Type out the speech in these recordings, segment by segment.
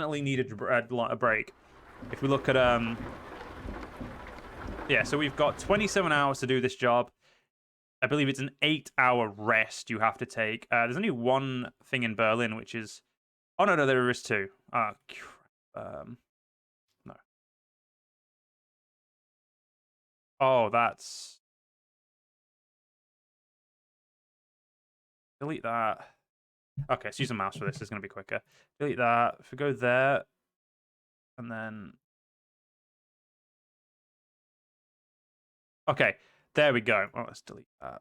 definitely needed a break. If we look at yeah, so we've got 27 hours to do this job. I believe it's an 8-hour rest you have to take. There's only one thing in Berlin, which is... Oh, no, there is two. No. Oh, that's... Delete that. Okay, let's use a mouse for this. It's going to be quicker. Delete that. If we go there, and then... Okay, there we go. Oh, let's delete that.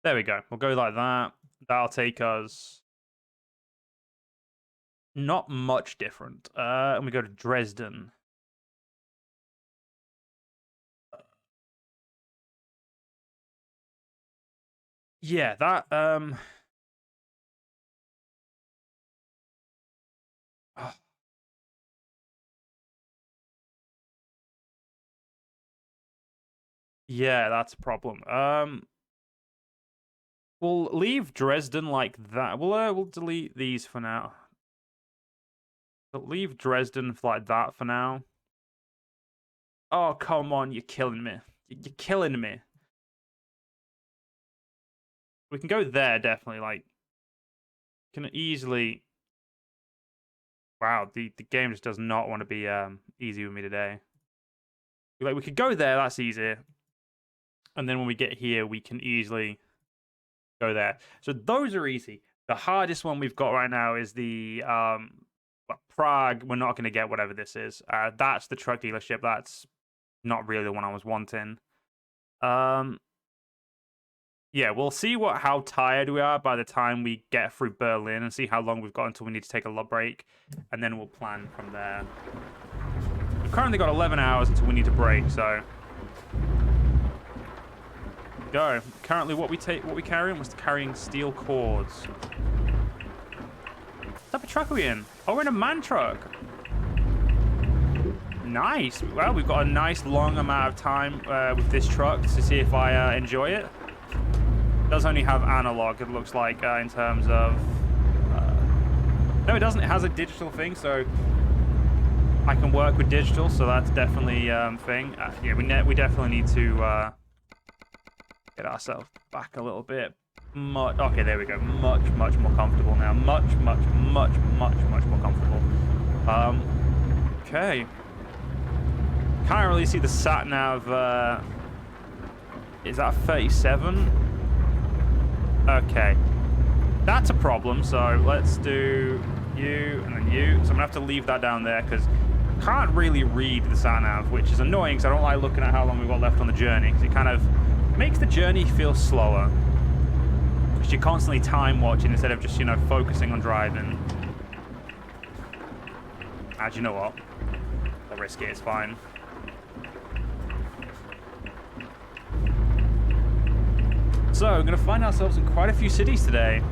There we go. We'll go like that. That'll take us... Not much different. And we go to Dresden. Yeah, that... Yeah, that's a problem. We'll leave Dresden like that. We'll delete these for now. But leave Dresden like that for now. Oh, come on, you're killing me. You're killing me. We can go there, definitely. Like, can easily... Wow, the game just does not want to be easy with me today. Like, we could go there, that's easier. And then when we get here, we can easily go there. So those are easy. The hardest one we've got right now is the Prague. We're not going to get whatever this is. That's the truck dealership. That's not really the one I was wanting. Yeah, we'll see how tired we are by the time we get through Berlin and see how long we've got until we need to take a break. And then we'll plan from there. We've currently got 11 hours until we need to break, so... Go. Currently, what we carrying was carrying steel cords. What type of truck are we in? Oh, we're in a MAN truck. Nice. Well, we've got a nice long amount of time with this truck to see if I enjoy it. It does only have analog, it looks like, in terms of... No, it doesn't. It has a digital thing, so I can work with digital, so that's definitely a thing. Yeah, we definitely need to... get ourselves back a little bit. Okay, there we go. Much more comfortable now. Much more comfortable. Okay. Can't really see the sat nav. Is that 37? Okay. That's a problem. So let's do you and then you. So I'm gonna have to leave that down there because I can't really read the sat nav, which is annoying because I don't like looking at how long we've got left on the journey because it kind of makes the journey feel slower because you're constantly time watching instead of just, you know, focusing on driving. Do you know what? I'll risk it, it's fine. So, we're going to find ourselves in quite a few cities today.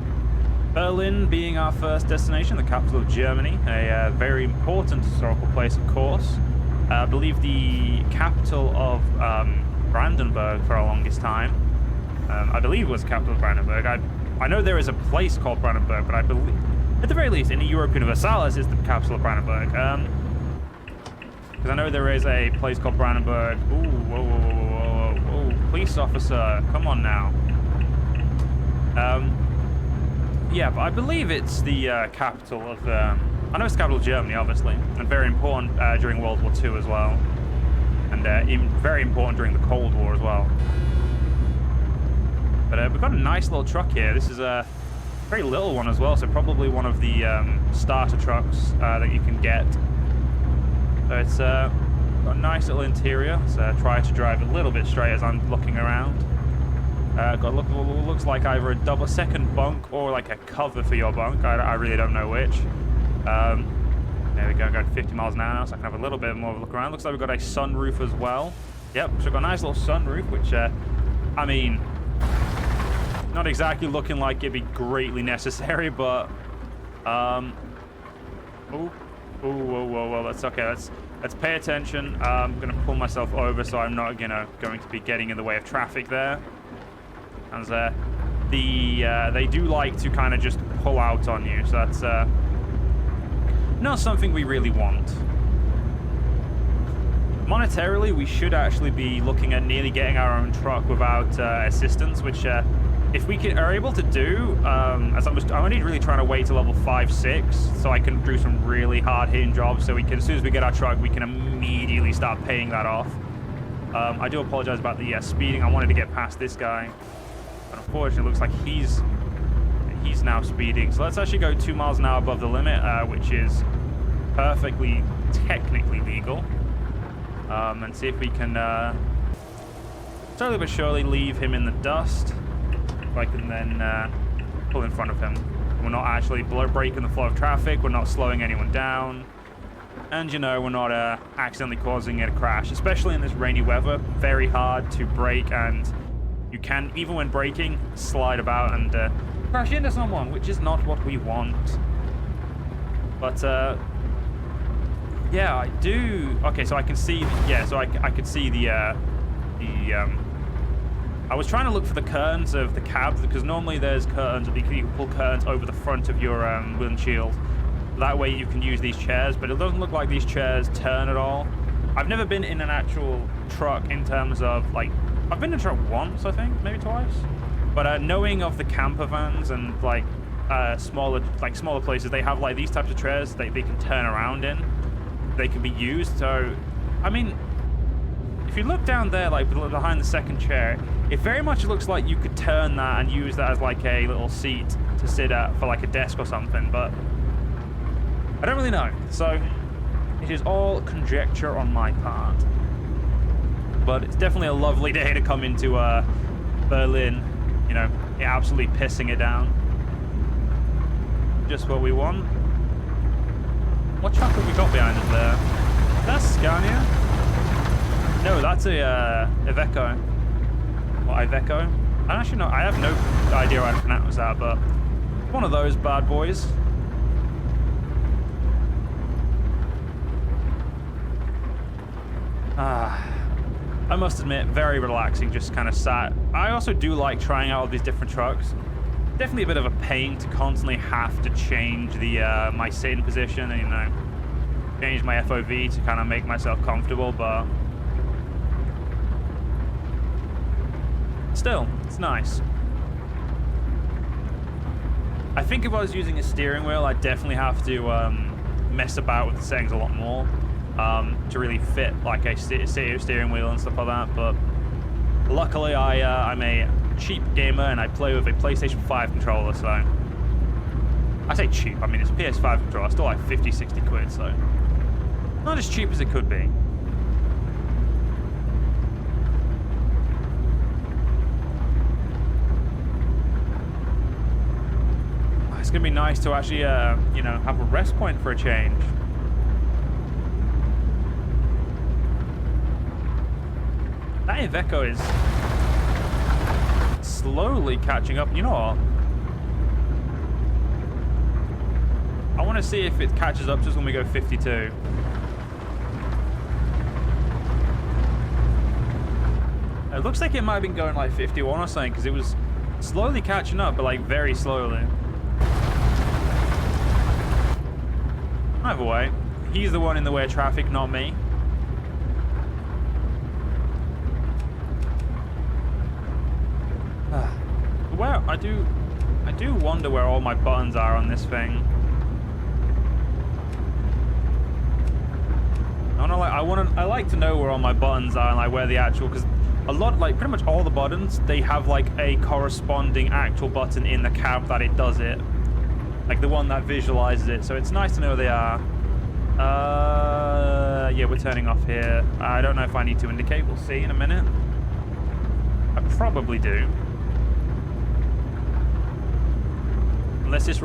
Berlin being our first destination, the capital of Germany, a very important historical place, of course. I believe the capital of Brandenburg for our longest time. I believe it was the capital of Brandenburg. I know there is a place called Brandenburg, but I believe, at the very least, in the Europe Universalis is the capital of Brandenburg. Because I know there is a place called Brandenburg. Ooh, whoa, police officer, come on now. Yeah, but I believe it's the capital of... I know it's the capital of Germany, obviously, and very important during World War II as well. And very important during the Cold War as well. But we've got a nice little truck here. This is a very little one as well, so probably one of the starter trucks that you can get. So it's got a nice little interior. So try to drive a little bit straight as I'm looking around. Looks like either a second bunk or like a cover for your bunk. I really don't know which. There we go, going 50 miles an hour now, so I can have a little bit more of a look around. Looks like we've got a sunroof as well. Yep, so we've got a nice little sunroof, which, I mean, not exactly looking like it'd be greatly necessary, but, whoa, that's okay. Let's pay attention. I'm going to pull myself over so I'm not, going to be getting in the way of traffic there. And they do like to kind of just pull out on you. So that's not something we really want. Monetarily, we should actually be looking at nearly getting our own truck without assistance, which if we are able to do, as I'm only really trying to wait to level 5, 6, so I can do some really hard hitting jobs, so we can, as soon as we get our truck, we can immediately start paying that off. I do apologize about the speeding. I wanted to get past this guy, but unfortunately, it looks like he's now speeding. So let's actually go 2 miles an hour above the limit, which is perfectly technically legal, and see if we can slowly but surely leave him in the dust. I can then pull in front of him. We're not actually breaking the flow of traffic. We're not slowing anyone down. And, you know, we're not accidentally causing a crash, especially in this rainy weather. Very hard to brake, and you can, even when braking, slide about and crash into someone, which is not what we want. But, yeah, I do. Okay, so I can see, yeah, so I could see I was trying to look for the curtains of the cab, because normally there's curtains, you can pull curtains over the front of your windshield. That way you can use these chairs, but it doesn't look like these chairs turn at all. I've never been in an actual truck in terms of, like, I've been in a truck once, I think, maybe twice. But knowing of the camper vans and, like, smaller places, they have, like, these types of chairs that they can turn around in. They can be used, so, I mean, if you look down there, like, behind the second chair, it very much looks like you could turn that and use that as, like, a little seat to sit at for, like, a desk or something, but I don't really know. So it is all conjecture on my part. But it's definitely a lovely day to come into Berlin. You know, absolutely pissing it down. Just what we want. What truck have we got behind us there? That's Scania? No, that's a Iveco. Or Iveco? I don't actually know. I have no idea how to pronounce that, but one of those bad boys. I must admit, very relaxing, just kind of sat. I also do like trying out all these different trucks. Definitely a bit of a pain to constantly have to change the my sitting position and, you know, change my FOV to kind of make myself comfortable, but still, it's nice. I think if I was using a steering wheel, I'd definitely have to mess about with the settings a lot more. To really fit like a steering wheel and stuff like that, but luckily I'm a cheap gamer and I play with a PlayStation 5 controller, so I say cheap, I mean it's a PS5 controller, still like 50-60 quid, so not as cheap as it could be. It's gonna be nice to actually you know, have a rest point for a change. That Iveco is slowly catching up. You know what? I want to see if it catches up just when we go 52. It looks like it might have been going like 51 or something, because it was slowly catching up, but like very slowly. Either way, he's the one in the way of traffic, not me. Where I do wonder where all my buttons are on this thing. I like to know where all my buttons are and like where the actual, because a lot, like pretty much all the buttons, they have like a corresponding actual button in the cab that it does it, like the one that visualizes it. So it's nice to know where they are. Yeah, we're turning off here. I don't know if I need to indicate. We'll see in a minute. I probably do. Unless this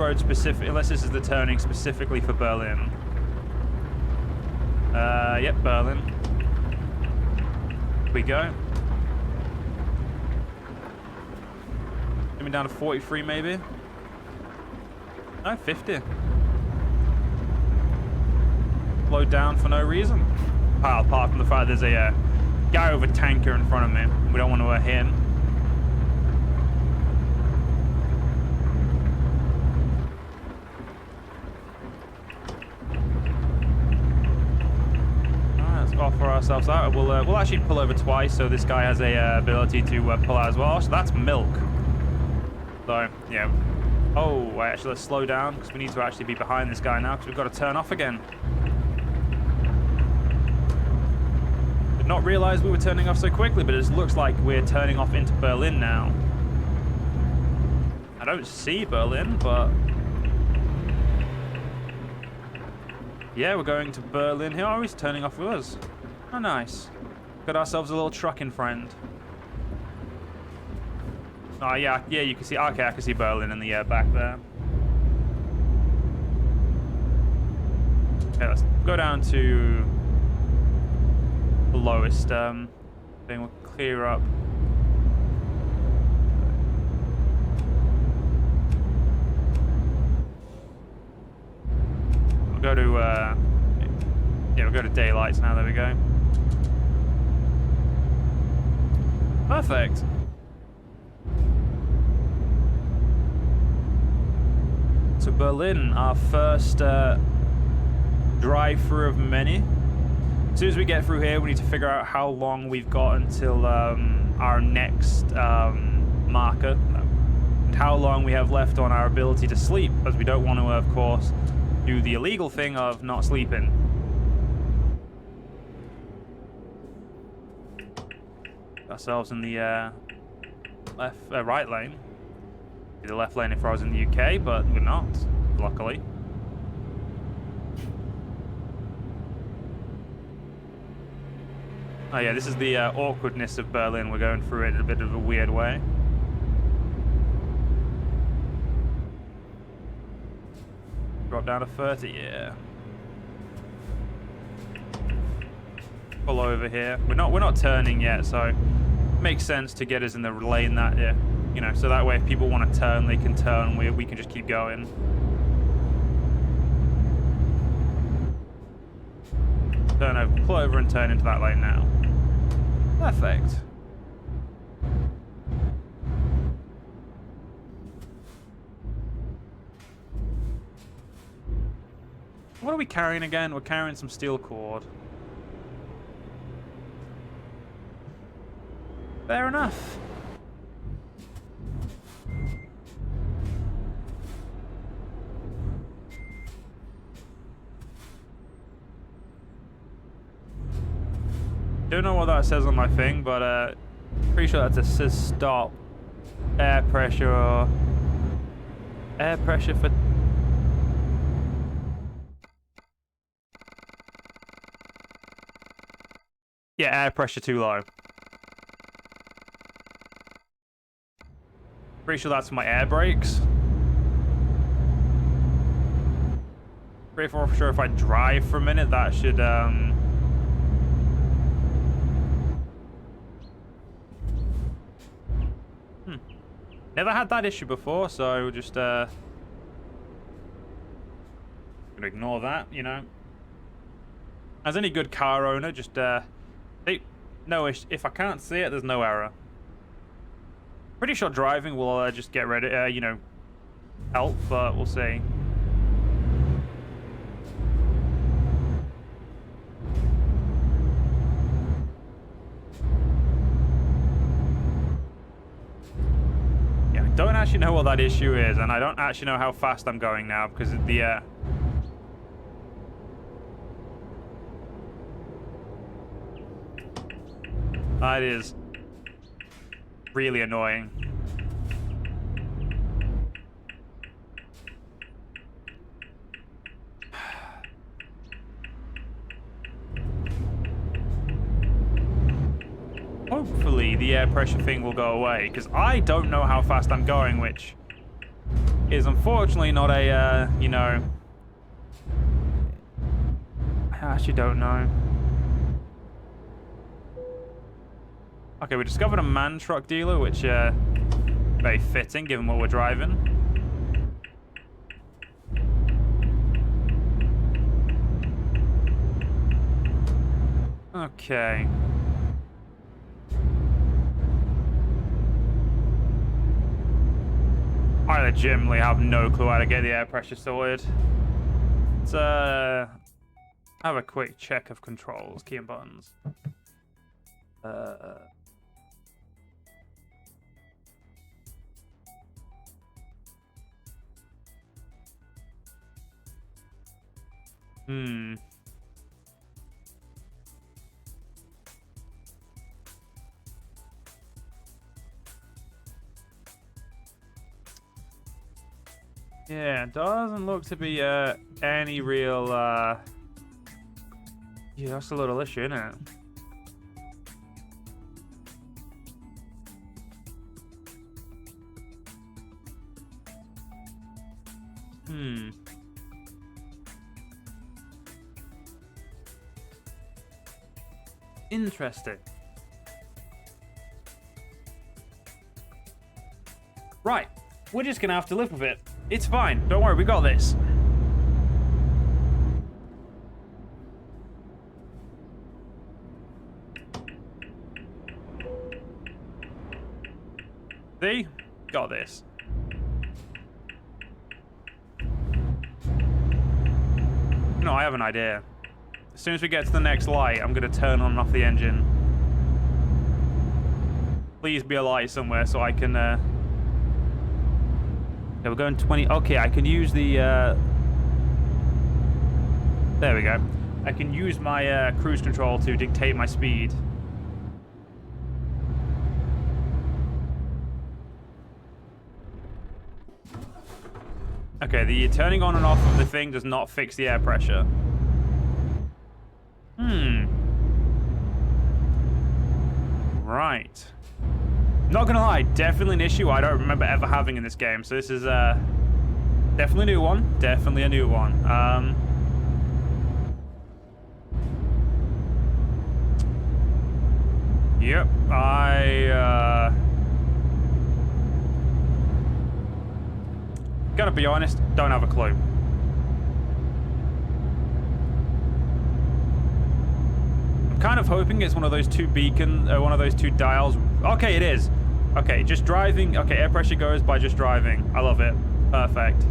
is the turning specifically for Berlin. Yep, Berlin. Here we go. Coming down to 43 maybe? No, 50. Slowed down for no reason. Apart from the fact there's a guy with a tanker in front of me. We don't want to hit him. offer ourselves out. We'll actually pull over twice, so this guy has a ability to pull out as well. So that's milk. So yeah. Oh, wait, actually, let's slow down because we need to actually be behind this guy now because we've got to turn off again. Did not realize we were turning off so quickly, but it looks like we're turning off into Berlin now. I don't see Berlin, but yeah, we're going to Berlin here. Oh, he's turning off with us. Oh, nice. Got ourselves a little trucking friend. Oh, yeah, you can see... Okay, I can see Berlin in the back there. Okay, let's go down to the lowest thing. We'll clear up. We'll go to... yeah, we'll go to daylights now. There we go. Perfect. To Berlin, our first drive-through of many. As soon as we get through here, we need to figure out how long we've got until our next marker, and how long we have left on our ability to sleep, as we don't want to, of course, do the illegal thing of not sleeping. Ourselves in the right lane. The left lane if I was in the UK, but we're not, luckily. Oh yeah, this is the awkwardness of Berlin. We're going through it in a bit of a weird way. Drop down to 30, yeah. Pull over here. We're not turning yet, so it makes sense to get us in the lane that, yeah. You know, so that way if people want to turn, they can turn. We can just keep going. Turn over, pull over and turn into that lane now. Perfect. What are we carrying again? We're carrying some steel cord. Fair enough. Don't know what that says on my thing, but pretty sure that says stop. Air pressure or air pressure for... Yeah, air pressure too low. Pretty sure that's for my air brakes. Pretty sure if I drive for a minute, that should Never had that issue before, so we'll just gonna ignore that, you know. As any good car owner, just no issue. If I can't see it, there's no error. Pretty sure driving will just get rid of, you know, help, but we'll see. Don't actually know what that issue is, and I don't actually know how fast I'm going now because of the that is really annoying. Hopefully the air pressure thing will go away, because I don't know how fast I'm going, which is unfortunately not a, you know... I actually don't know. Okay, we discovered a man truck dealer, which, very fitting given what we're driving. Okay. I legitimately have no clue how to get the air pressure sorted. It's, have a quick check of controls, key and buttons. Yeah, doesn't look to be any real yeah, that's a little issue, isn't it? Interesting. Right, we're just gonna have to live with it. It's fine. Don't worry, we got this. See? Got this. No, I have an idea. As soon as we get to the next light, I'm going to turn on and off the engine. Please be a light somewhere so I can... Yeah, we're going 20... Okay, I can use the... There we go. I can use my cruise control to dictate my speed. Okay, the turning on and off of the thing does not fix the air pressure. Right. Not gonna lie, definitely an issue I don't remember ever having in this game. So this is definitely a new one. Definitely a new one. Yep, gotta be honest, don't have a clue. I'm kind of hoping it's one of those two one of those two dials. Okay, it is. Okay, just driving. Okay, air pressure goes by just driving. I love it. Perfect.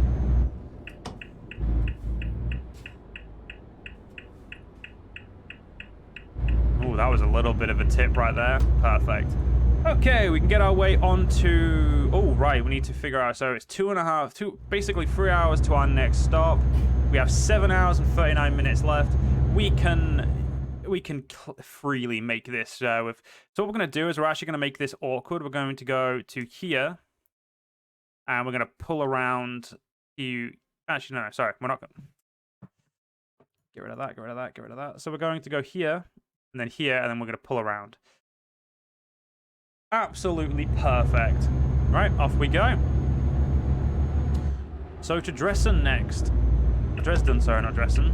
Oh, that was a little bit of a tip right there. Perfect. Okay, we can get our way onto... Oh, right, we need to figure out... So it's basically 3 hours to our next stop. We have 7 hours and 39 minutes left. We can freely make this with... So what we're going to do is we're actually going to make this awkward. We're going to go to here. And we're going to pull around to... Actually, no, sorry. We're not going to... Get rid of that, get rid of that, get rid of that. So we're going to go here, and then here, and then we're going to pull around. Absolutely perfect. Right, off we go. So to Dresden next. Dresden, sorry, not Dresden.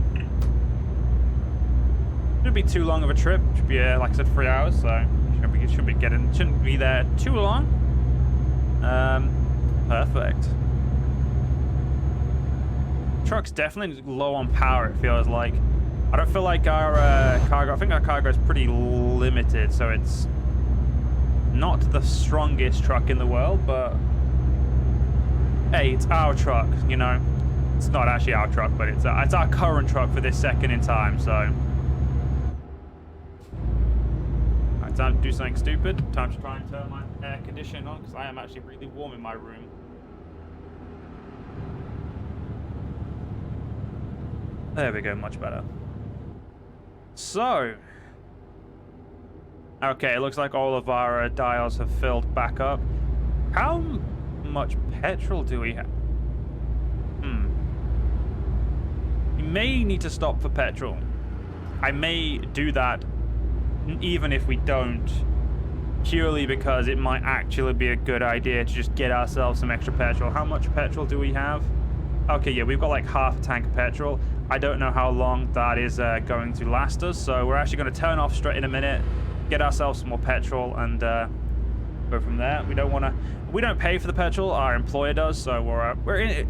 Shouldn't be too long of a trip. Should be, like I said, 3 hours, so shouldn't be there too long. Perfect. Truck's definitely low on power, it feels like. I don't feel like our cargo... I think our cargo is pretty limited, so it's not the strongest truck in the world, but hey, it's our truck, you know. It's not actually our truck, but it's our current truck for this second in time, so. Alright, time to do something stupid. Time to try and turn my air conditioning on, because I am actually really warm in my room. There we go, much better. So, okay, it looks like all of our dials have filled back up. How much petrol do we have? We may need to stop for petrol. I may do that even if we don't, purely because it might actually be a good idea to just get ourselves some extra petrol. How much petrol do we have? Okay, yeah, we've got like half a tank of petrol. I don't know how long that is going to last us, so we're actually going to turn off straight in a minute, get ourselves some more petrol, and go from there. We don't pay for the petrol, our employer does, so we're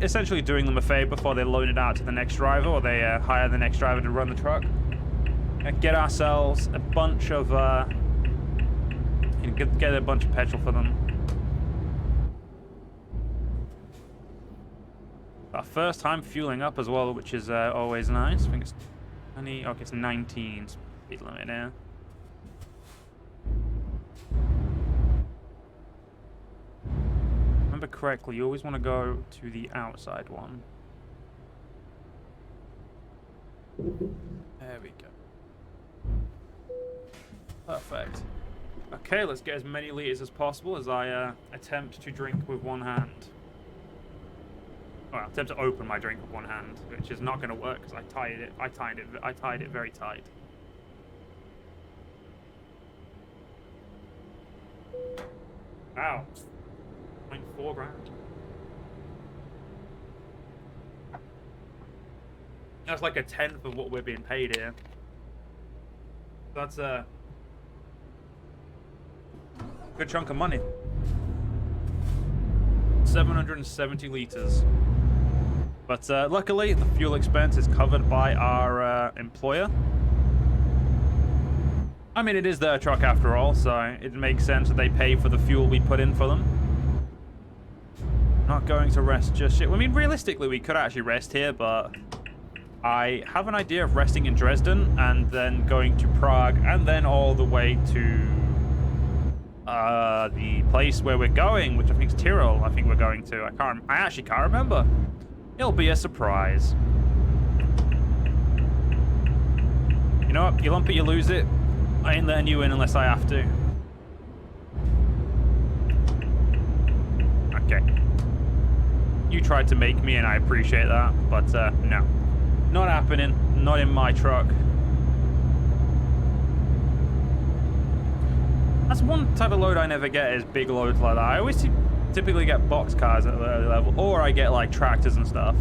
essentially doing them a favor before they loan it out to the next driver, or they hire the next driver to run the truck. And get ourselves a bunch of get a bunch of petrol for them. Our first time fueling up as well, which is always nice. I think it's 20. Okay, it's 19 speed limit now. Remember correctly, you always want to go to the outside one. There we go. Perfect. Okay, let's get as many liters as possible as I attempt to drink with one hand. Well, attempt to open my drink with one hand, which is not going to work because I tied it very tight. Wow. 0.4 grand. That's like a tenth of what we're being paid here. That's a good chunk of money. 770 liters. But luckily, the fuel expense is covered by our employer. I mean, it is their truck after all, so it makes sense that they pay for the fuel we put in for them. Not going to rest just yet. I mean, realistically, we could actually rest here, but I have an idea of resting in Dresden and then going to Prague and then all the way to the place where we're going, which I think is Tyrol. I think we're going to. I actually can't remember. It'll be a surprise. You know what? You lump it, you lose it. I ain't letting you in unless I have to. Okay. You tried to make me, and I appreciate that, but no. Not happening. Not in my truck. That's one type of load I never get, is big loads like that. I always typically get box cars at the early level, or I get like tractors and stuff.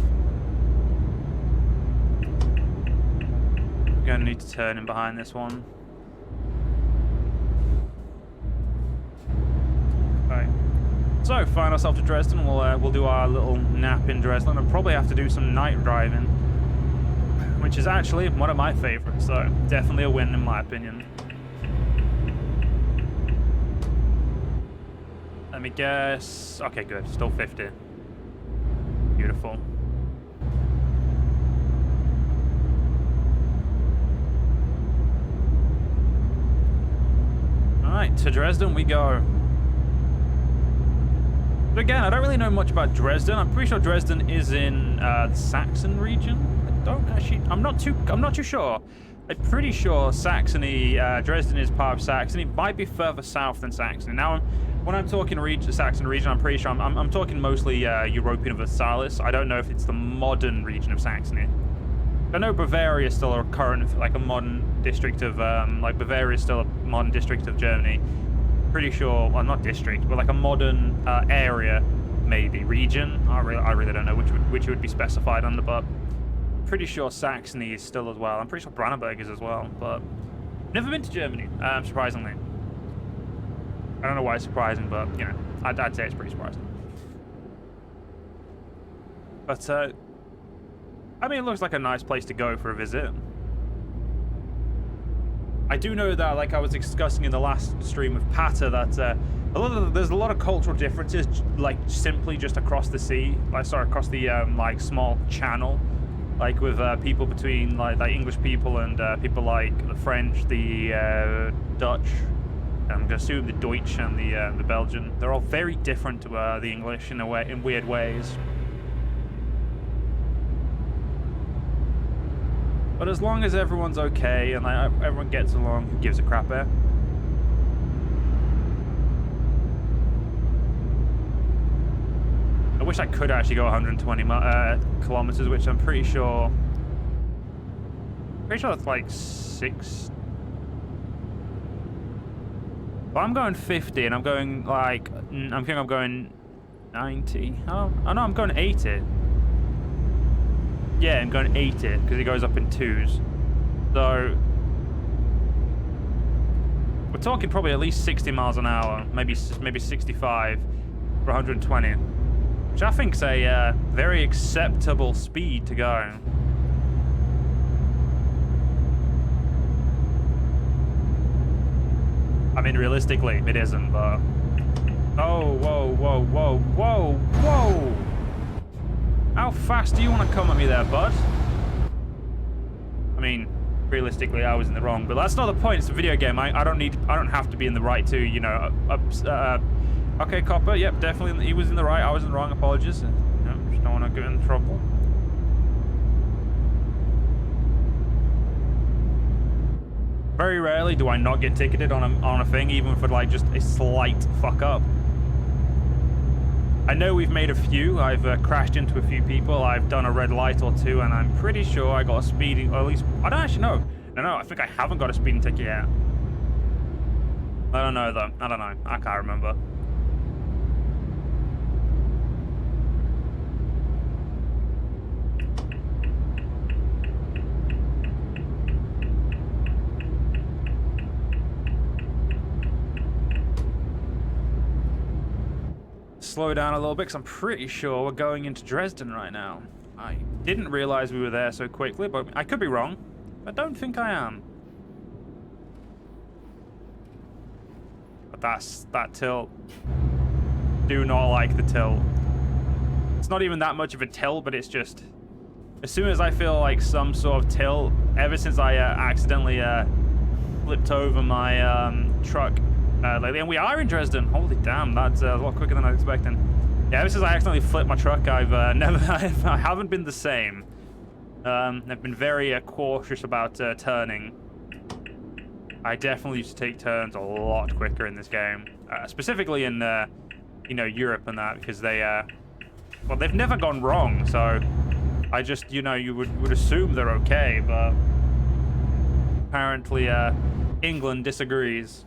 I'm gonna need to turn in behind this one. Okay. So, find ourselves to Dresden. We'll do our little nap in Dresden, and probably have to do some night driving, which is actually one of my favorites. So, definitely a win in my opinion. Let me guess. Okay, good. Still 50. Beautiful. Alright, to Dresden we go. But again, I don't really know much about Dresden. I'm pretty sure Dresden is in the Saxon region. I'm not too sure. I'm pretty sure Saxony, Dresden is part of Saxony. It might be further south than Saxony. Now, when I'm talking Saxon region, I'm pretty sure I'm talking mostly European Versailles. I don't know if it's the modern region of Saxony. I know Bavaria is still a current, like a modern district of, like Bavaria is still a modern district of Germany. Pretty sure, well, not district, but like a modern area, maybe region. I really don't know which would be specified under, but pretty sure Saxony is still as well. I'm pretty sure Brandenburg is as well, but never been to Germany, surprisingly. I don't know why it's surprising, but, you know, I'd say it's pretty surprising. But, I mean, it looks like a nice place to go for a visit. I do know that, like I was discussing in the last stream with Pata, that there's a lot of cultural differences, like, simply just across the sea. Like, sorry, across the, like, small channel. Like, with people between, like English people and people like the French, the Dutch, I'm gonna assume the Deutsch and the Belgian. They're all very different to the English in weird ways. But as long as everyone's okay and like, everyone gets along, who gives a crap there? I wish I could actually go 120 kilometers, which I'm pretty sure it's like 6. But I'm going 50, and I'm going like I think I'm going 90. Oh no, I'm going 80. Yeah, I'm going 80 because it goes up in 2s. So we're talking probably at least 60 miles an hour, maybe 65 for 120, which I think's a very acceptable speed to go. I mean, realistically, it isn't, but oh, whoa, whoa, whoa, whoa, whoa! How fast do you want to come at me there, bud? I mean, realistically, I was in the wrong. But that's not the point. It's a video game. I don't have to be in the right to, you know, okay, Copper. Yep, definitely. He was in the right. I was in the wrong. Apologies. You know, just don't want to get in trouble. Very rarely do I not get ticketed on a thing, even for like just a slight fuck up. I know we've made a few. I've crashed into a few people. I've done a red light or two, and I'm pretty sure I got a speeding, or at least, I don't actually know. No, I think I haven't got a speeding ticket yet. I don't know, though. I don't know. I can't remember. Slow down a little bit because I'm pretty sure we're going into Dresden right now. I didn't realize we were there so quickly, but I could be wrong. I don't think I am. But that tilt. Do not like the tilt. It's not even that much of a tilt, but it's just, as soon as I feel like some sort of tilt, ever since I accidentally flipped over my truck lately, and we are in Dresden. Holy damn, that's a lot quicker than I was expecting. Yeah, ever since I accidentally flipped my truck, I've I haven't been the same. I've been very cautious about turning. I definitely used to take turns a lot quicker in this game, specifically in you know, Europe and that, because they well, they've never gone wrong. So I just, you know, you would assume they're okay, but apparently England disagrees.